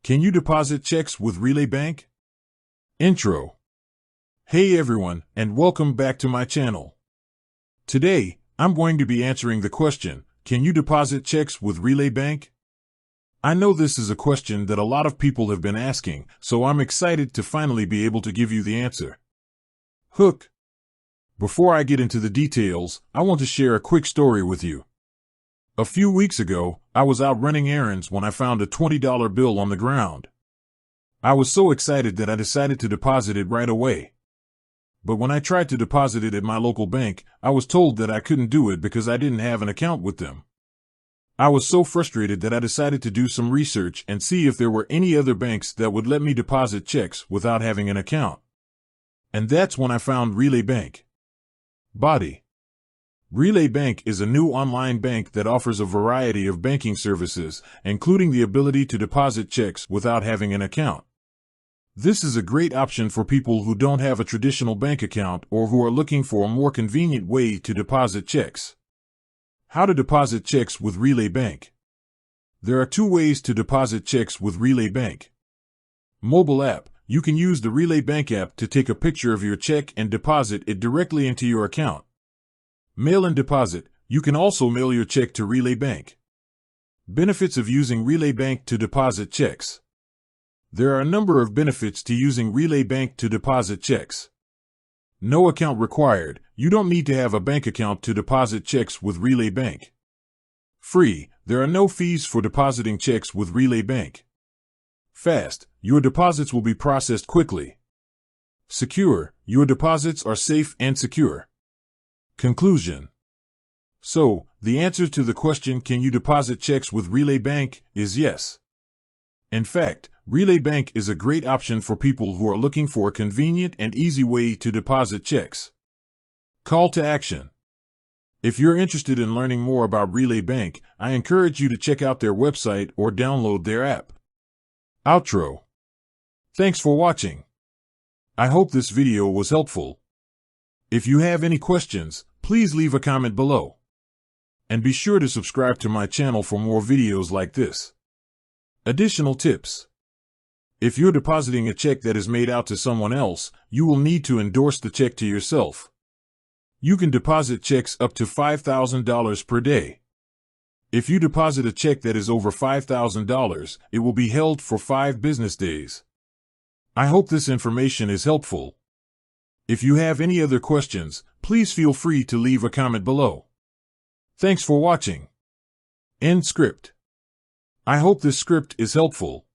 Can you deposit checks with Relay Bank? Intro. Hey everyone, and welcome back to my channel. Today, I'm going to be answering the question, can you deposit checks with Relay Bank? I know this is a question that a lot of people have been asking, so I'm excited to finally be able to give you the answer. Hook. Before I get into the details, I want to share a quick story with you. A few weeks ago, I was out running errands when I found a $20 bill on the ground. I was so excited that I decided to deposit it right away. But when I tried to deposit it at my local bank, I was told that I couldn't do it because I didn't have an account with them. I was so frustrated that I decided to do some research and see if there were any other banks that would let me deposit checks without having an account. And that's when I found Relay Bank. Body. Relay Bank is a new online bank that offers a variety of banking services, including the ability to deposit checks without having an account. This is a great option for people who don't have a traditional bank account or who are looking for a more convenient way to deposit checks. How to deposit checks with Relay Bank. There are two ways to deposit checks with Relay Bank. Mobile app. You can use the Relay Bank app to take a picture of your check and deposit it directly into your account. Mail and deposit. You can also mail your check to Relay Bank. Benefits of using Relay Bank to deposit checks. There are a number of benefits to using Relay Bank to deposit checks. No account required. You don't need to have a bank account to deposit checks with Relay Bank. Free. There are no fees for depositing checks with Relay Bank. Fast. Your deposits will be processed quickly. Secure. Your deposits are safe and secure. Conclusion. So, the answer to the question, can you deposit checks with Relay Bank, is yes. In fact, Relay Bank is a great option for people who are looking for a convenient and easy way to deposit checks. Call to action. If you're interested in learning more about Relay Bank, I encourage you to check out their website or download their app. Outro. Thanks for watching. I hope this video was helpful. If you have any questions, please leave a comment below. And be sure to subscribe to my channel for more videos like this. Additional tips. If you're depositing a check that is made out to someone else, you will need to endorse the check to yourself. You can deposit checks up to $5,000 per day. If you deposit a check that is over $5,000, it will be held for 5 business days. I hope this information is helpful. If you have any other questions, please feel free to leave a comment below. Thanks for watching. End script. I hope this script is helpful.